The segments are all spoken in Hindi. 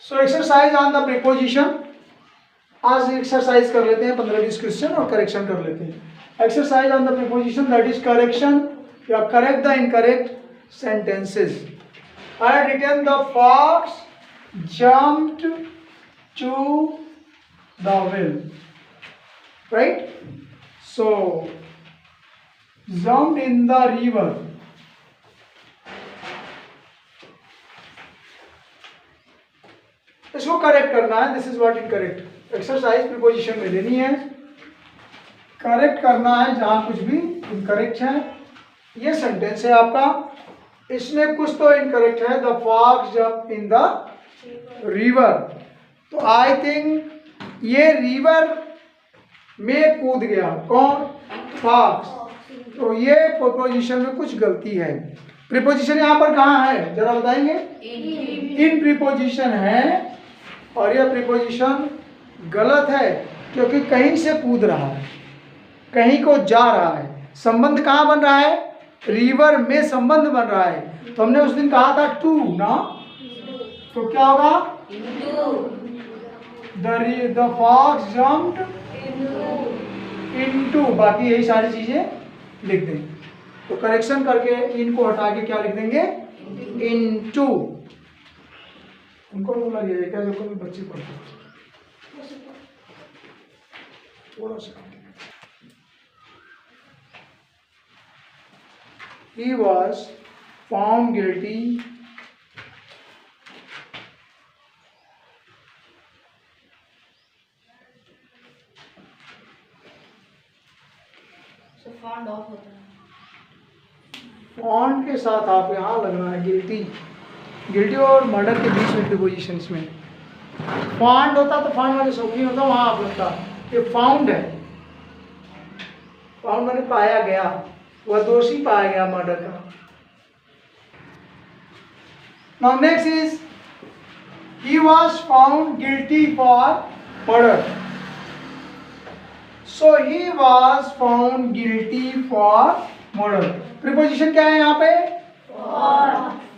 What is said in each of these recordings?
So exercise on the preposition. आज एक्सरसाइज कर लेते हैं 15-20 क्वेश्चन और करेक्शन कर लेते हैं। Exercise on the preposition that is correction या correct the incorrect sentences. I had written the fox jumped to the well, right? So jumped in the river. इसको करेक्ट करना है। This is what incorrect. Exercise preposition में लेनी है, करेक्ट करना है जहां कुछ भी इनकरेक्ट है। ये सेंटेंस है आपका, इसमें कुछ तो इनकरेक्ट है। The fox jump in the river, तो आई थिंक ये रिवर में कूद गया। कौन? फॉक्स। तो ये प्रीपोजिशन में कुछ गलती है। प्रीपोजिशन यहाँ पर कहाँ है जरा बताएंगे? इन प्रीपोजिशन है और यह प्रीपोजिशन गलत है क्योंकि कहीं से कूद रहा है, कहीं को जा रहा है। संबंध कहाँ बन रहा है? रिवर में संबंध बन रहा है। तो हमने उस दिन कहा था टू ना, तो क्या होगा? द फॉक्स जंप्ड इनटू, बाकी यही सारी चीजें लिख देंगे। तो करेक्शन करके इनको हटा के क्या लिख देंगे? इनटू। उनको बोला गया क्या जो कभी बच्चे पढ़ते थोड़ा सा। He was found guilty found of होता है। फाउंड के साथ आप यहाँ लगना है गिल्टी। गिल्टी और मर्डर के बीच में प्रीपोजिशंस में फाउंड होता तो फाउंड वाले शौक नहीं होता, वहां आप लगता। ये फाउंड है, फाउंड मैंने पाया गया, वह दोषी पाया गया मर्डर का। Now next is he was found guilty for murder. So he was found guilty for murder. Preposition क्या है यहाँ पे?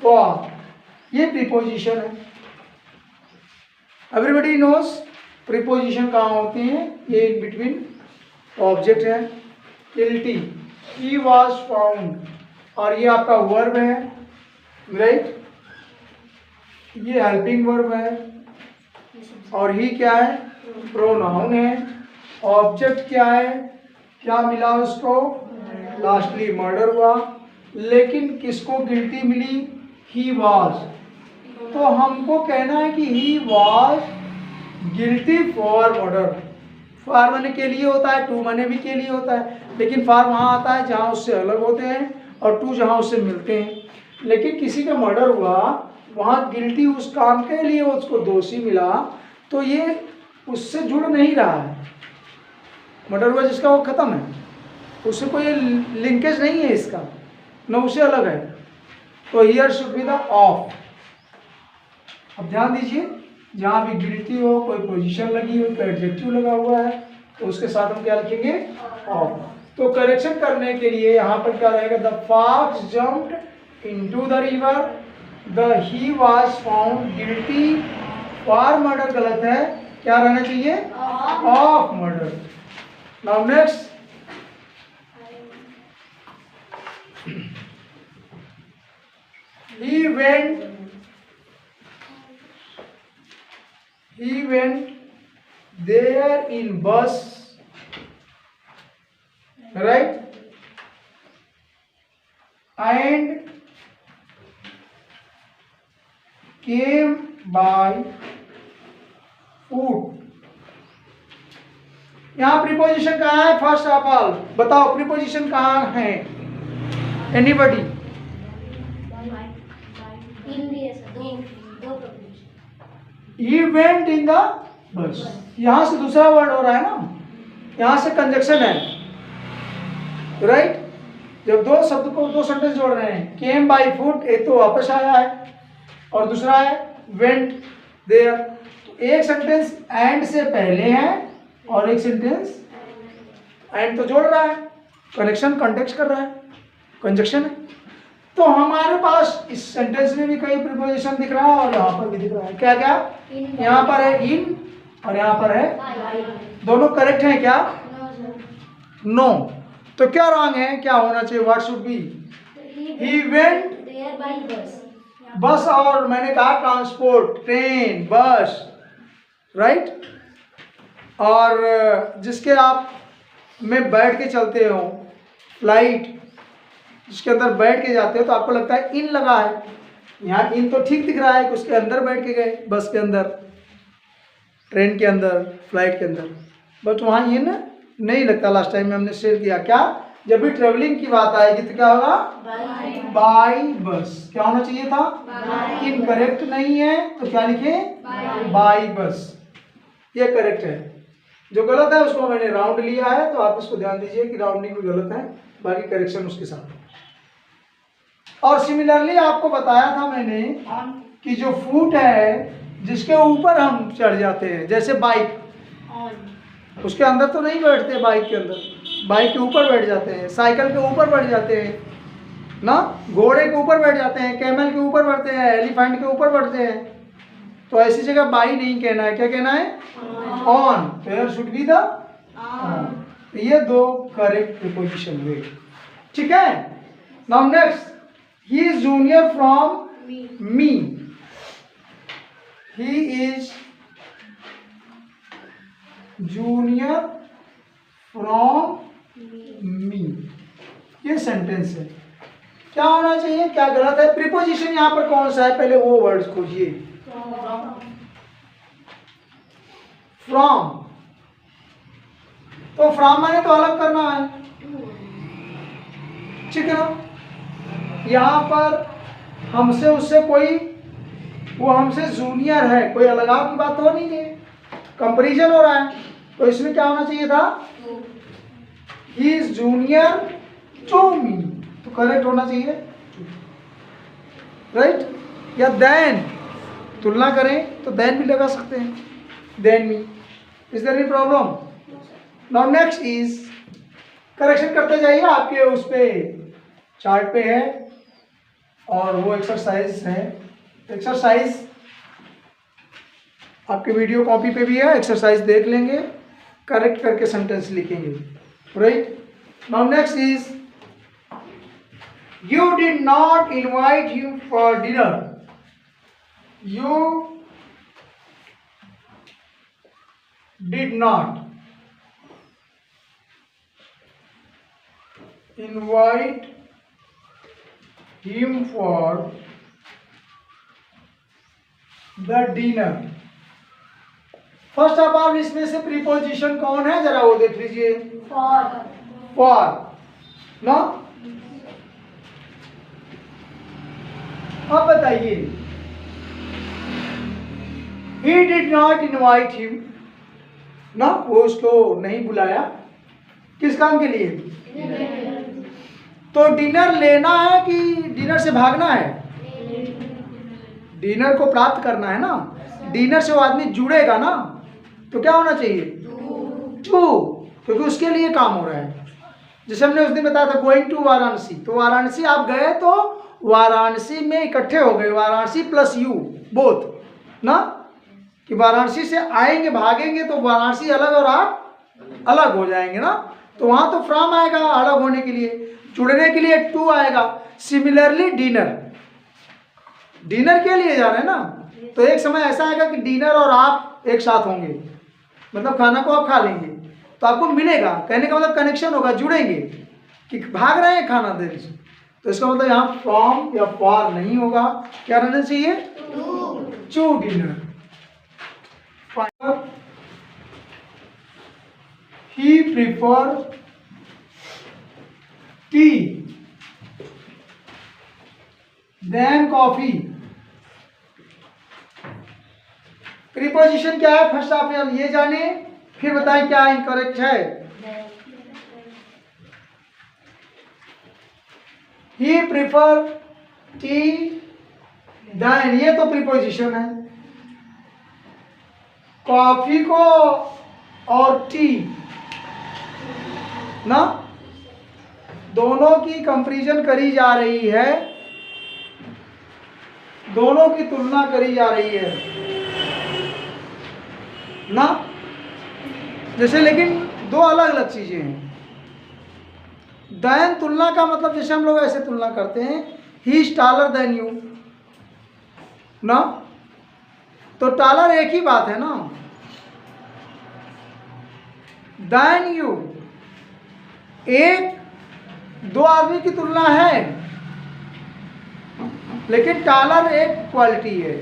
for. ये प्रीपोजिशन है। एवरीबडी नोज प्रीपोजिशन कहाँ होती हैं? ये इन बिटवीन ऑब्जेक्ट है। guilty, he was found, और ये आपका वर्ब है, राइट? ये हेल्पिंग वर्ब है और ही क्या है? प्रोनाउन है। ऑब्जेक्ट क्या है? क्या मिला उसको? लास्टली मर्डर हुआ, लेकिन किसको गिल्टी मिली? He was. तो हमको कहना है कि he was guilty for murder. For माने के लिए होता है, टू माने भी के लिए होता है, लेकिन फॉर वहाँ आता है जहाँ उससे अलग होते हैं और टू जहाँ उससे मिलते हैं। लेकिन किसी का मर्डर हुआ, वहाँ गिल्टी उस काम के लिए उसको दोषी मिला, तो ये उससे जुड़ नहीं रहा है। मर्डर हुआ जिसका वो खत्म है, उससे कोई लिंकेज नहीं है इसका, न उससे अलग है। तो here should be the of. अब ध्यान दीजिए, जहाँ भी गिल्टी हो, कोई पोजीशन लगी हो, कोई एडजेक्टिव लगा हुआ है, तो उसके साथ हम क्या लिखेंगे? ऑफ। तो करेक्शन करने के लिए यहाँ पर क्या रहेगा? The fox jumped into the river, the he was found guilty for murder गलत है, क्या रहना चाहिए? Of murder. Now next, he went there in bus, right? And came by foot. यहाँ प्रीपोजिशन कहाँ है? फर्स्ट ऑफ ऑल बताओ प्रीपोजिशन कहाँ है? Anybody? He went in the bus, यहाँ से दूसरा वर्ड हो रहा है ना, यहाँ से कंजक्शन है, राइट? जब दो शब्द को दो सेंटेंस जोड़ रहे हैं, केम बाय फुट, एक तो वापस आया है और दूसरा है वेंट देयर। तो एक सेंटेंस एंड से पहले है और एक सेंटेंस एंड तो जोड़ रहा है, कनेक्शन कॉन्टेक्स्ट कर रहा है, कंजक्शन है। तो हमारे पास इस सेंटेंस में भी कई प्रीपोजिशन दिख रहा है और यहाँ पर भी दिख रहा है। क्या क्या? यहाँ पर है इन और यहाँ पर है, दोनों करेक्ट हैं क्या? नो। तो क्या रॉन्ग है? क्या होना चाहिए? What should be? He went there by bus. बस, और मैंने कहा ट्रांसपोर्ट, ट्रेन, बस, राइट। और जिसके आप में बैठ के चलते हो, फ्लाइट जिसके अंदर बैठ के जाते हो, तो आपको लगता है इन लगा है। यहाँ इन तो ठीक दिख रहा है कि उसके अंदर बैठ के गए, बस के अंदर, ट्रेन के अंदर, फ्लाइट के अंदर, बट वहाँ इन नहीं लगता। लास्ट टाइम में हमने शेयर किया। क्या? जब भी ट्रेवलिंग की बात आएगी तो क्या होगा? बाय बस। क्या होना चाहिए था? इनकरेक्ट नहीं है तो क्या लिखे? बाय बस। ये करेक्ट है। जो गलत है उसको मैंने राउंड लिया है, तो आप इसको ध्यान दीजिए कि राउंडिंग भी गलत है, बाकी करेक्शन उसके साथ। और सिमिलरली आपको बताया था मैंने कि जो फुट है जिसके ऊपर हम चढ़ जाते हैं, जैसे बाइक, उसके अंदर तो नहीं बैठते, बाइक के अंदर, बाइक के ऊपर बैठ जाते हैं, साइकिल के ऊपर बैठ जाते हैं ना, घोड़े के ऊपर बैठ जाते हैं, कैमल के ऊपर बैठते हैं, एलिफेंट के ऊपर बैठते हैं। तो ऐसी जगह बाई नहीं कहना है, क्या कहना है? ऑन। तो here should be the on. ये दो करेक्ट प्रीपोजिशन हुए, ठीक है। Now next, he is junior from me. He is junior from me. ये सेंटेंस है। क्या होना चाहिए? क्या गलत है? प्रीपोजिशन यहाँ पर कौन सा है? पहले वो वर्ड्स खोजिए। फ्रॉम, तो फ्रॉम माने तो अलग करना है, ठीक है ना। यहाँ पर हमसे उससे कोई, वो हमसे जूनियर है, कोई अलगाव की बात तो नहीं है, कंपैरिजन हो रहा है। तो इसमें क्या होना चाहिए था? He is junior to me, तो करेक्ट होना चाहिए, राइट। या देन, तुलना करें तो देन भी लगा सकते हैं, than me. Is there any problem? Now next is, correction करते जाइए, आपके उस पे चार्ट पे है और वो एक्सरसाइज है। एक्सरसाइज आपके वीडियो कॉपी पे भी है, एक्सरसाइज देख लेंगे, करेक्ट करके सेंटेंस लिखेंगे, right. Now next is, you did not invite him for dinner. You did not invite him for the dinner. First of all इसमें से प्रीपोजिशन कौन है, जरा वो देख लीजिए। फॉर ना। अब बताइए, he did not invite him ना, वो उसको नहीं बुलाया, किस काम के लिए? तो डिनर लेना है कि डिनर से भागना है? डिनर को प्राप्त करना है ना, डिनर से वो आदमी जुड़ेगा ना, तो क्या होना चाहिए? टू, क्योंकि उसके लिए काम हो रहा है। जैसे हमने उस दिन बताया था गोइंग टू वाराणसी, तो वाराणसी आप गए तो वाराणसी में इकट्ठे हो गए, वाराणसी प्लस यू बोथ ना, कि वाराणसी से आएंगे, भागेंगे तो वाराणसी अलग और आप अलग हो जाएंगे ना, तो वहां तो फ्रॉम आएगा अलग होने के लिए, जुड़ने के लिए टू आएगा। सिमिलरली डिनर, डिनर के लिए जा रहे हैं ना, तो एक समय ऐसा आएगा कि डिनर और आप एक साथ होंगे, मतलब खाना को आप खा लेंगे, तो आपको मिलेगा, कहने का मतलब कनेक्शन होगा, जुड़ेंगे, कि भाग रहे हैं खाना देने से। तो इसका मतलब यहाँ फ्रॉम या फॉर नहीं होगा, क्या रहना चाहिए? To dinner. He prefer tea than coffee. Preposition क्या है? फर्स्ट आप ये जाने, फिर बताएं क्या इनकरेक्ट है। ही प्रिफर टी देन, ये तो प्रीपोजिशन है। कॉफी को और टी ना, दोनों की कंपैरिजन करी जा रही है, दोनों की तुलना करी जा रही है ना। जैसे लेकिन दो अलग अलग चीजें हैं। देन तुलना का मतलब जैसे हम लोग ऐसे तुलना करते हैं, he is taller than you ना, तो टॉलर एक ही बात है ना। देन यू, एक दो आदमी की तुलना है, लेकिन टॉलर एक क्वालिटी है,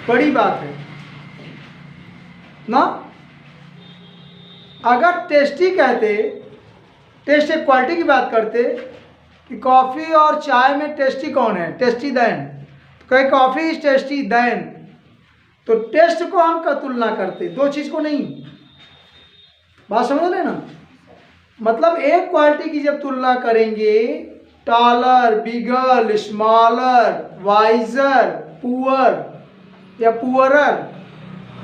बड़ी बात है ना। अगर टेस्टी कहते, टेस्ट एक क्वालिटी की बात करते कि कॉफ़ी और चाय में टेस्टी कौन है, टेस्टी देन, तो कहे कॉफ़ी इज टेस्टी देन, तो टेस्ट को हम का तुलना करते, दो चीज़ को नहीं। बात समझ लेना, मतलब एक क्वालिटी की जब तुलना करेंगे, टॉलर, बिगर, स्मॉलर, वाइजर, पुअर या पुअरर,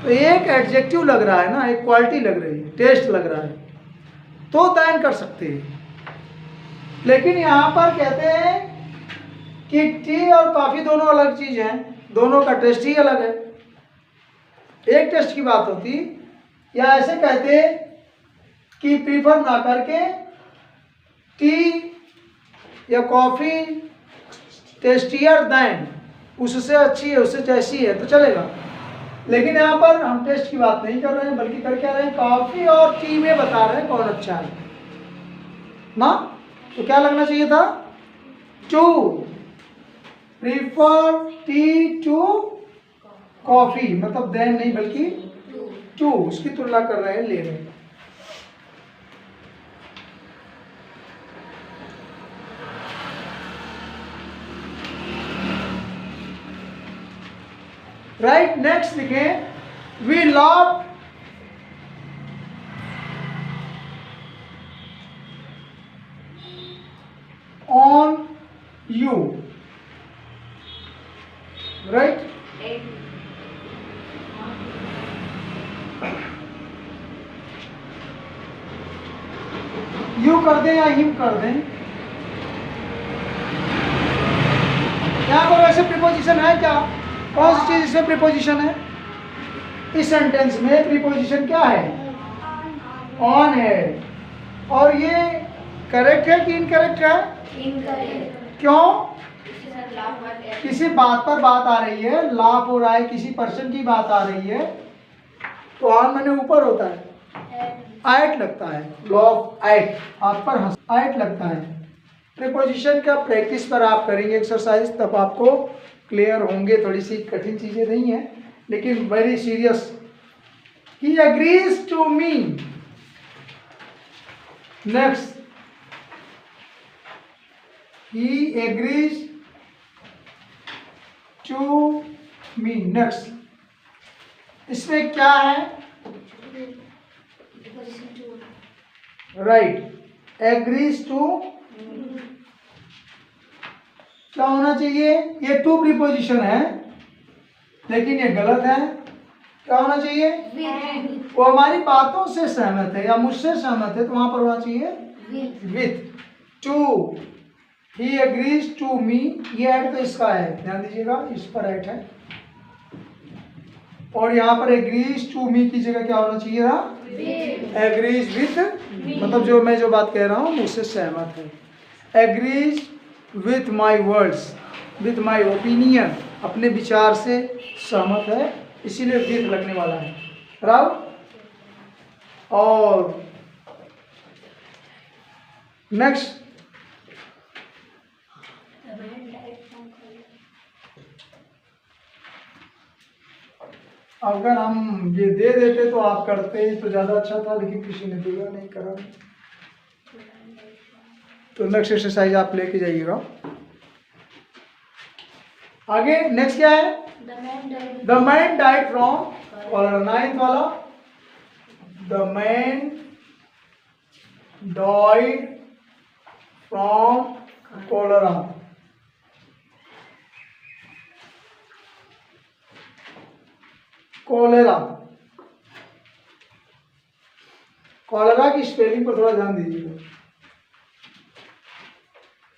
तो एक एडजेक्टिव लग रहा है ना, एक क्वालिटी लग रही है, टेस्ट लग रहा है, तो तयन कर सकते हैं। लेकिन यहाँ पर कहते हैं कि टी और कॉफ़ी दोनों अलग चीज़ हैं, दोनों का टेस्ट ही अलग है, एक टेस्ट की बात होती। या ऐसे कहते कि प्रीफर ना करके टी या कॉफ़ी टेस्टियर देन, उससे अच्छी है, उससे टेस्टी है, तो चलेगा। लेकिन यहाँ पर हम टेस्ट की बात नहीं कर रहे हैं, बल्कि कर क्या रहे हैं, कॉफ़ी और टी में बता रहे हैं कौन अच्छा है ना। तो क्या लगना चाहिए था, to prefer tea to coffee, मतलब देन नहीं बल्कि टू, उसकी तुलना कर रहे हैं, ले रहे हैं। राइट, नेक्स्ट लिखें, we love on you, right. You कर दें या हिम कर दें, यहां पर वैसे प्रीपोजिशन है क्या, कौन सी चीज इसमें प्रीपोजिशन है, इस सेंटेंस में प्रीपोजिशन क्या है, ऑन है। और ये करेक्ट है कि इनकरेक्ट है, इनकरेक्ट। क्यों, किसी बात पर बात आ रही है, लाभ हो रहा है, किसी पर्सन की बात आ रही है, तो ऑन मैंने ऊपर होता है, एट लगता है, लॉ ऑफ एट, आप पर एट लगता है। प्रीपोजिशन का प्रैक्टिस पर आप करेंगे एक्सरसाइज, तब आपको क्लियर होंगे, थोड़ी सी कठिन चीजें नहीं है, लेकिन very serious. He agrees to me, next, he agrees to me, next। इसमें क्या है, राइट, एग्रीज टू, क्या होना चाहिए, ये टू प्रीपोजिशन है, लेकिन ये गलत है, क्या होना चाहिए, वो हमारी बातों से सहमत है या मुझसे सहमत है, तो वहां पर होना चाहिए with. To, he agrees to me, ये ऐड तो इसका है, ध्यान दीजिएगा, इस पर ऐड है, और यहाँ पर एग्रीज टू मी की जगह क्या होना चाहिए था, एग्रीज विथ, मतलब जो मैं जो बात कह रहा हूँ मुझसे सहमत है। Agrees with my words, with my opinion, अपने विचार से सहमत है, इसीलिए विथ लगने वाला है, राइट। और नेक्स्ट, अगर हम ये दे देते तो आप करते तो ज़्यादा अच्छा था, लेकिन किसी ने दिया नहीं, करा। तो नेक्स्ट एक्सरसाइज आप लेके जाइएगा आगे। नेक्स्ट क्या है, द मैन डाइड फ्रॉम, और नाइन्थ वाला, the man died from cholera. Cholera, cholera की स्पेलिंग पर थोड़ा ध्यान दीजिएगा।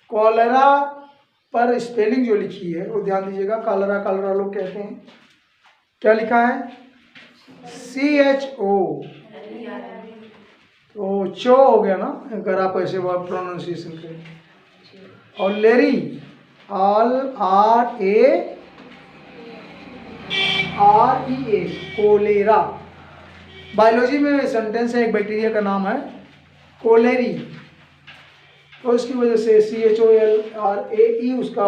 कॉलेरा पर स्पेलिंग जो लिखी है वो ध्यान दीजिएगा। कलरा कलरा लोग कहते हैं, क्या लिखा है? CHO, तो चो हो गया ना अगर आप ऐसे वर्ड प्रोनाउंसिएशन करें। और लेरी, RAREA, कोलेरा। बायोलॉजी में सेंटेंस है, एक बैक्टीरिया का नाम है कोलेरी, तो इसकी वजह से CHOLRAE उसका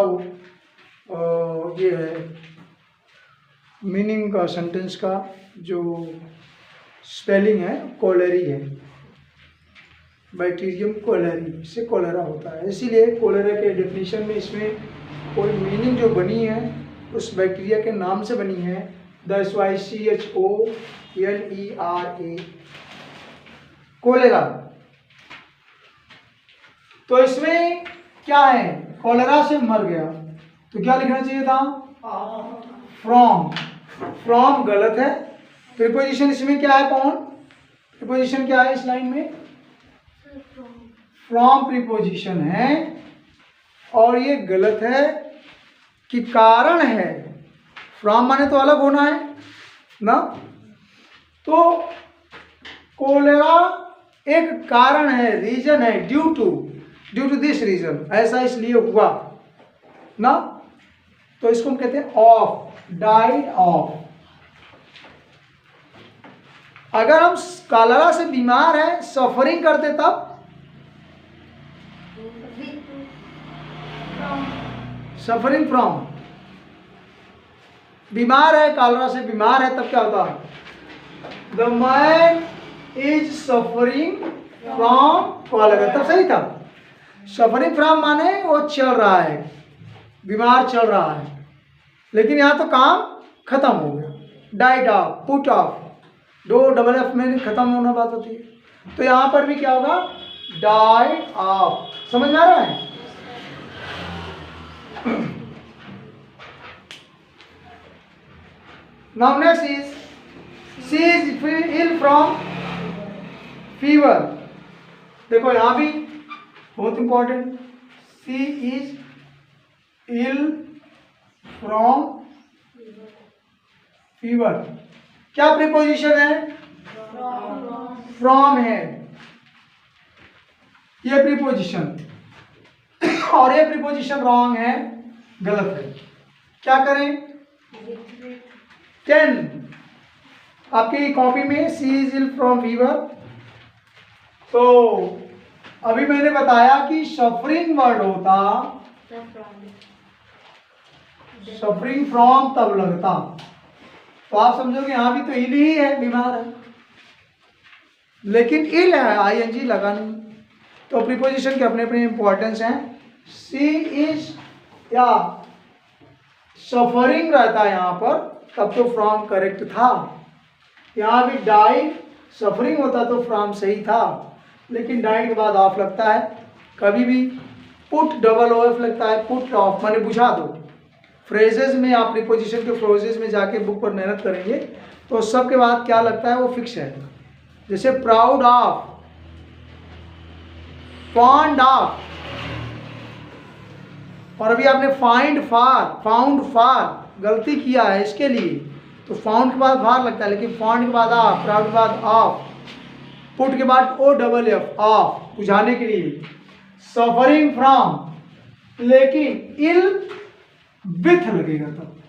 ये है मीनिंग का, सेंटेंस का जो स्पेलिंग है कोलेरी है। बैक्टीरियम कोलेरी से कोलेरा होता है, इसीलिए कोलेरा के डेफिनेशन में इसमें कोई मीनिंग जो बनी है उस बैक्टीरिया के नाम से बनी है। That's why CHOLERA, cholera. तो इसमें क्या है? कोलेरा से मर गया, तो क्या लिखना चाहिए था? फ्रॉम। फ्रॉम गलत है। प्रीपोजिशन इसमें क्या है? कौन प्रीपोजिशन क्या है इस लाइन में? फ्रॉम प्रीपोजिशन है, और ये गलत है कि कारण है। फ्रॉम माने तो अलग होना है ना, तो कोलेरा एक कारण है, रीजन है, ड्यू टू दिस रीजन, ऐसा इसलिए हुआ ना, तो इसको हम कहते हैं ऑफ, डाइड ऑफ। अगर हम कॉलेरा से बीमार है, सफरिंग करते, तब सफरिंग फ्रॉम। बीमार है, कॉलेरा से बीमार है, तब क्या होता? The man is suffering from cholera, तब सही था। सफरिंग फ्रॉम माने वो चल रहा है, बीमार चल रहा है, लेकिन यहां तो काम खत्म हो गया। डाइड ऑफ, पुट ऑफ, दो डबल एफ में खत्म होना बात होती है, तो यहां पर भी क्या होगा? Died of. समझ में आ रहा है? Now next is she is ill from fever. देखो यहां भी बहुत important, she is ill from fever. क्या प्रीपोजिशन है? फ्रॉम है ये प्रीपोजिशन, और ये प्रीपोजिशन रॉन्ग है, गलत है। क्या करें? कैन, आपकी कॉपी में सी इज इल फ्रॉम फीवर, तो अभी मैंने बताया कि सफरिंग वर्ड होता, सफरिंग फ्रॉम तब लगता, तो आप समझोगे यहां भी तो इल ही है, बीमार है, लेकिन इल है, ING लगा नहीं। तो प्रीपोजिशन के अपने अपने इंपॉर्टेंस हैं। सी इज या सफरिंग रहता है यहां पर, तब तो फ्रॉम करेक्ट था। यहां भी डाइड, सफरिंग होता तो फ्रॉम सही था, लेकिन डाइड के बाद ऑफ लगता है। कभी भी पुट डबल ऑफ लगता है, पुट ऑफ माने बुझा दो। फ्रेजेस में आप प्रीपोजिशन के फ्रेजेस में जाके बुक पर मेहनत करेंगे तो सबके बाद क्या लगता है वो फिक्स है। जैसे प्राउड ऑफ, फॉन्ड ऑफ, और अभी आपने फाइंड फार, फाउंड फार गलती किया है इसके लिए, तो फाउंड के बाद फार लगता है, लेकिन फॉन्ड के बाद ऑफ, प्राउड के बाद ऑफ, पुट के बाद OFF, ऑफ, बुझाने के लिए। सफरिंग फ्रॉम, लेकिन इल विथ लगेगा तब।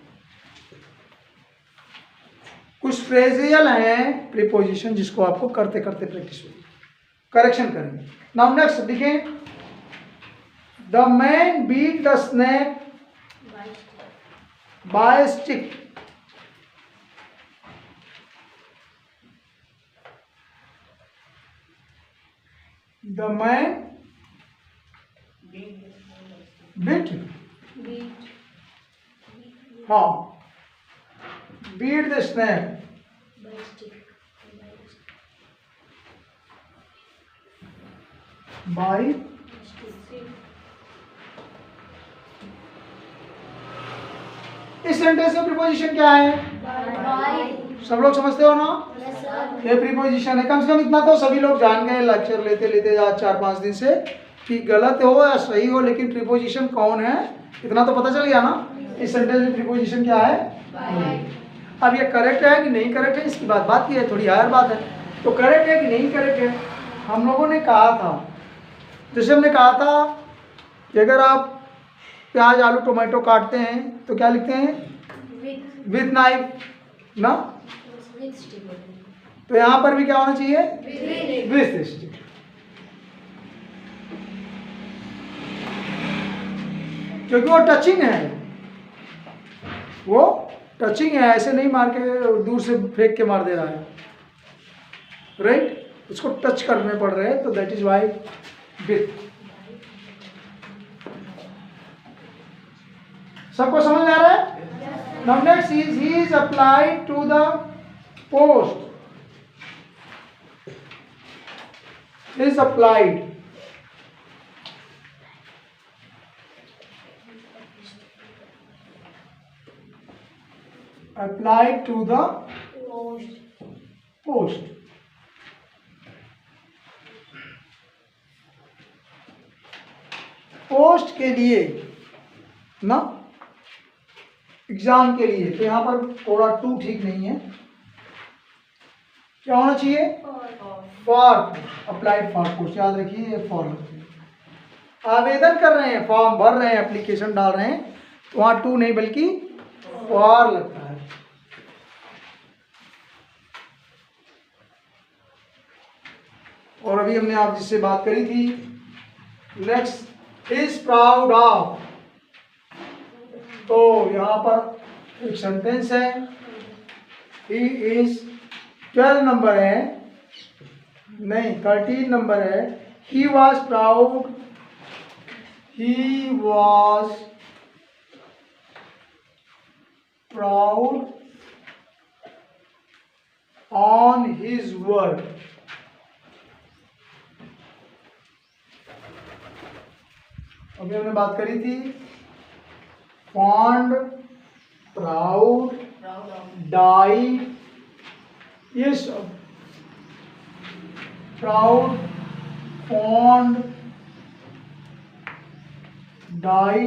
कुछ फ्रेजियल हैं प्रीपोजिशन जिसको आपको करते करते प्रैक्टिस होगी, करेक्शन करेंगे। नाउ नेक्स्ट देखें, the man beat the snake by stick. The man beat, हाँ, बीट द स्नेक बाय, इस सेंटेंस में प्रीपोजिशन क्या है? सब लोग समझते हो ना? ये प्रीपोजिशन है, कम से कम इतना तो सभी लोग जान गए लेक्चर लेते लेते आज 4-5 दिन से कि गलत हो या सही हो, लेकिन प्रीपोजिशन कौन है इतना तो पता चल गया ना। इस सेंटेंस में प्रीपोजिशन क्या है? अब ये करेक्ट है कि नहीं करेक्ट है इसकी बात की है, थोड़ी हायर बात है। तो करेक्ट है कि नहीं करेक्ट है, हम लोगों ने कहा था, जैसे हमने कहा था कि अगर आप प्याज आलू टोमेटो काटते हैं तो क्या लिखते हैं? विथ नाइफ ना। तो यहाँ पर भी क्या होना चाहिए? With stick. क्योंकि वो टचिंग है, वो टचिंग है, ऐसे नहीं मार के दूर से फेंक के मार दे रहा है, राइट? उसको टच करने पड़ रहे हैं, तो दैट इज वाई विथ। सबको समझ आ रहा है? Now next is he is applied to the post, is applied applied to the post। Post के लिए ना, एग्जाम के लिए, तो यहाँ पर थोड़ा टू ठीक नहीं है, क्या होना चाहिए? फॉर, अप्लाइड फॉर पोस्ट, याद रखिए ये फॉर लगती है। आवेदन कर रहे हैं, फॉर्म भर रहे हैं, एप्लीकेशन डाल रहे हैं, तो वहाँ टू नहीं बल्कि फॉर लगता है। और अभी हमने आप जिससे बात करी थी, नेक्स्ट इज प्राउड ऑफ, तो यहाँ पर एक सेंटेंस है, ही इज 12 नंबर है, नहीं 13 नंबर है, he was proud, he was proud on his work. अभी हमने बात करी थी फॉन्ड, प्राउड, डाई, ये सब, प्राउड, फॉन्ड, डाई,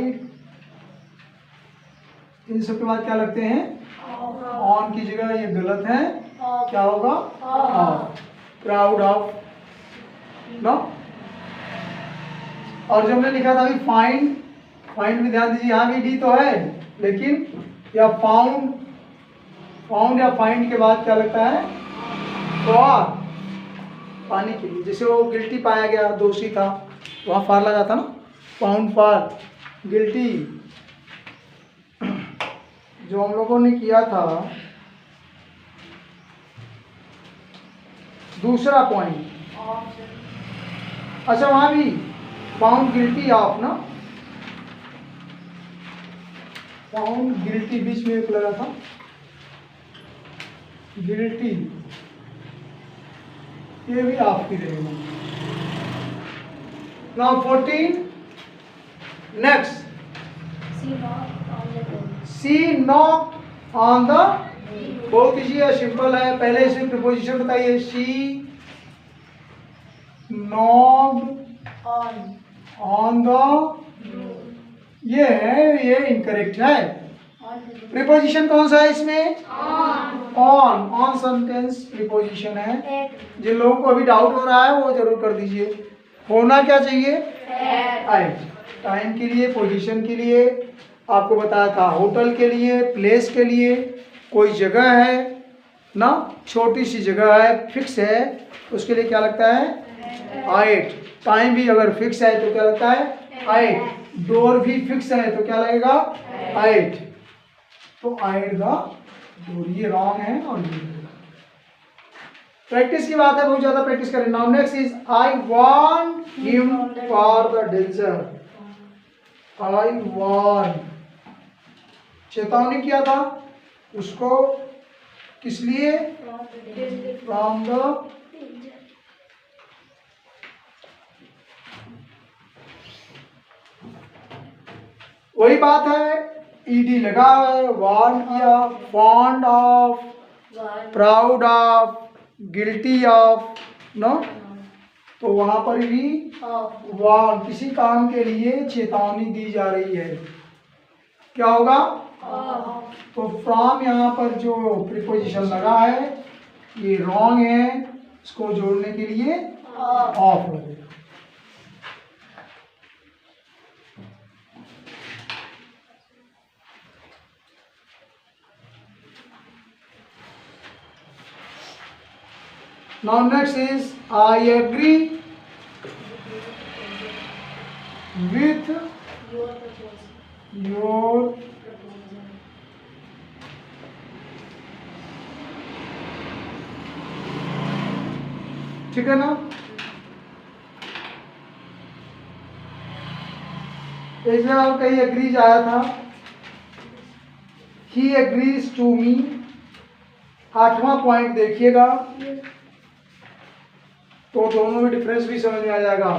इन सब के बाद क्या लगते हैं? ऑन की जगह, ये गलत है, क्या होगा? Proud of no. और जो हमने लिखा था अभी फाइंड, फाइंड में ध्यान दीजिए, यहाँ भी डी तो है, लेकिन या फाउंड, फाउंड या फाइंड के बाद क्या लगता है? फॉर, पाने के लिए। जैसे वो गिल्टी पाया गया, दोषी था, वहाँ फार लगा था ना, फाउंड फॉर गिल्टी। जो हम लोगों ने किया था दूसरा पॉइंट, अच्छा वहाँ भी फाउंड गिल्टी ऑफ ना, फाउंड गिल्टी बीच में एक लगा था, गिल्टी, ये भी ऑफ की रहेगा। Now 14 next, see knock on the, बहुत कीजिए, सिंपल है, पहले इसे प्रीपोजिशन बताइए, सी नॉक्ड ऑन द, ये है, ये इनकरेक्ट है। प्रीपोजिशन कौन सा है इसमें? ऑन, ऑन सेंटेंस प्रीपोजिशन है। जिन लोगों को अभी डाउट हो रहा है वो जरूर कर दीजिए। होना क्या चाहिए? एट। टाइम के लिए, पोजीशन के लिए, आपको बताया था होटल के लिए, प्लेस के लिए, कोई जगह है ना, छोटी सी जगह है, फिक्स है, उसके लिए क्या लगता है? आइट। टाइम भी अगर फिक्स है तो क्या लगता है? आइट। डोर भी फिक्स है तो क्या लगेगा? आइट। तो आइट द डोर, ये रॉन्ग है और ये प्रैक्टिस की बात है, बहुत ज्यादा प्रैक्टिस करें। Now next is I want him for the danger. I want, चेतावनी किया था उसको, किस लिए? फ्रॉम द, वही बात है, ईडी लगा है, वार्न किया, fond of, proud of, guilty of, no, तो वहां पर भी वार्न, किसी काम के लिए चेतावनी दी जा रही है, क्या होगा? तो फ्रॉम यहाँ पर जो प्रीपोजिशन लगा है ये रॉन्ग है, इसको जोड़ने के लिए ऑफ लगेगा। Now next is I agree with your ठीक है ना? एक जगह कहीं एग्रीज आया था, ही एग्रीज टू मी। 8वां पॉइंट देखिएगा तो दोनों में डिफरेंस भी समझ में आ जाएगा।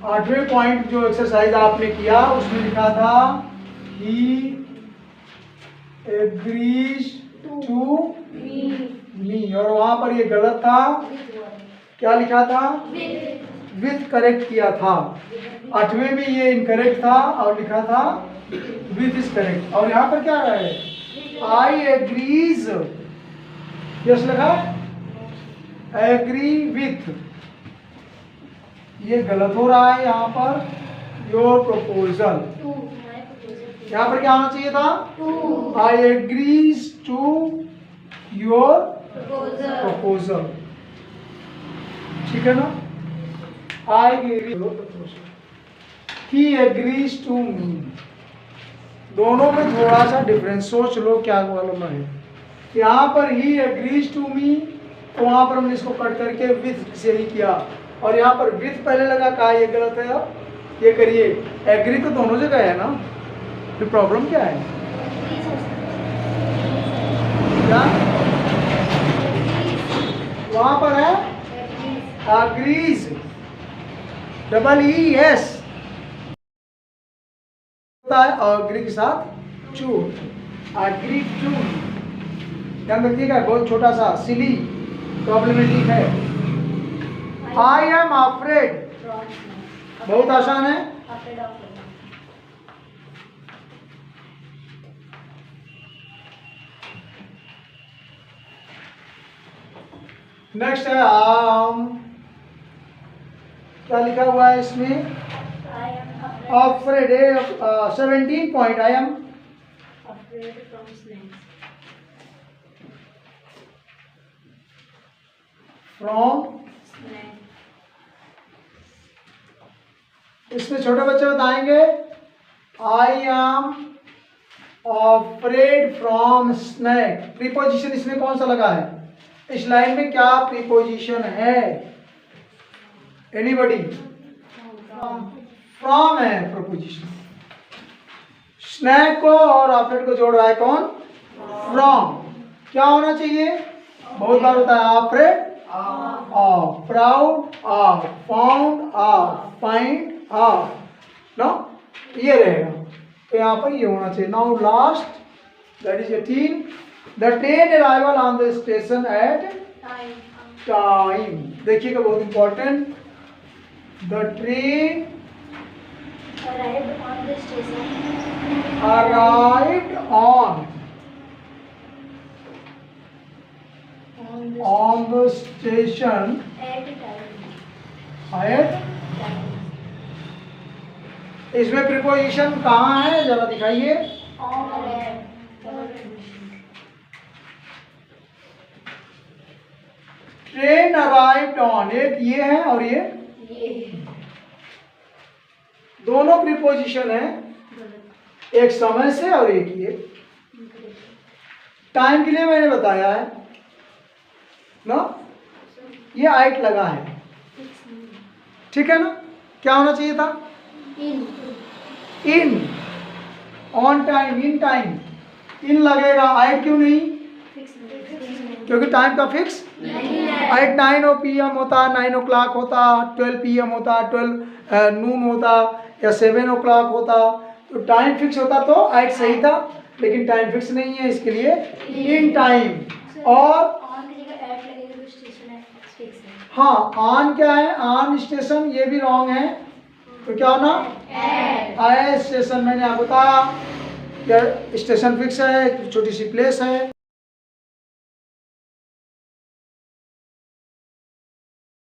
8वें पॉइंट जो एक्सरसाइज आपने किया उसमें लिखा था ही एग्रीज टू मी, और वहां पर ये गलत था, क्या लिखा था? विथ करेक्ट किया था। 8वें में ये इनकरेक्ट था और लिखा था विथ इज करेक्ट। और यहाँ पर क्या है? आई एग्रीज, यस लगा, एग्री विथ, ये गलत हो रहा है यहाँ पर। योर प्रपोजल, यहाँ पर क्या होना चाहिए था? आई एग्रीज टू योर प्रपोजल, ठीक है ना? आई ही एग्रीज टू मी, दोनों में थोड़ा सा डिफरेंस सोच लो क्या मालूम है। यहाँ पर ही एग्रीज टू मी, तो वहां पर हमने इसको कट करके विथ से ही किया, और यहाँ पर विथ पहले लगा, कहा ये गलत है। अब ये करिए, एग्री तो दोनों जगह है ना, तो प्रॉब्लम क्या है? क्या वहां पर है? एग्रीज, डबल ई एस होता है, और एग्री के साथ टू, एग्री टू। ध्यान रखिएगा, बहुत छोटा सा सिली प्रॉब्लमेटिक है। आई एम अफ्रेड, बहुत आसान है। नेक्स्ट है आम, क्या लिखा हुआ है इसमें? Afraid. 17 point, I am afraid from snakes. From, Snake. इसमें छोटे बच्चे बताएंगे I am afraid from snake. Preposition इसमें कौन सा लगा है? इस लाइन में क्या प्रीपोजिशन है? एनीबॉडी? फ्रॉम है प्रीपोजिशन। स्नैक को और अफ्रेड को जोड़ रहा है कौन? फ्रॉम। क्या होना चाहिए? बहुत बार होता है afraid, proud, found, find, no, ये रहेगा। तो यहाँ पर ये होना चाहिए। Now last, that is 18, the train arrival on the station at time. देखिएगा, बहुत important, the train Arrived on the station. arrived on the station At time. at, इसमें प्रीपोजिशन कहाँ है जरा दिखाइए। ट्रेन अराइव्ड ऑन, एक ये है और ये दोनों प्रीपोजिशन है, एक समय से और एक ये टाइम के लिए मैंने बताया है ना, ये आइट लगा है, ठीक है ना। क्या होना चाहिए था? इन, ऑन टाइम, इन टाइम, इन लगेगा, आइट क्यों नहीं? क्योंकि टाइम का फिक्स आइट 9 PM होता, 9 o'clock होता, 12 PM होता, 12 नून होता, या 7 o'clock होता, तो टाइम फिक्स होता तो आइट सही था, लेकिन टाइम फिक्स नहीं है, इसके लिए इन टाइम। और हाँ, ऑन क्या है, ऑन स्टेशन, ये भी रॉन्ग है, तो क्या होना, एट स्टेशन। मैंने आपको बताया स्टेशन फिक्स है, एक छोटी सी प्लेस है।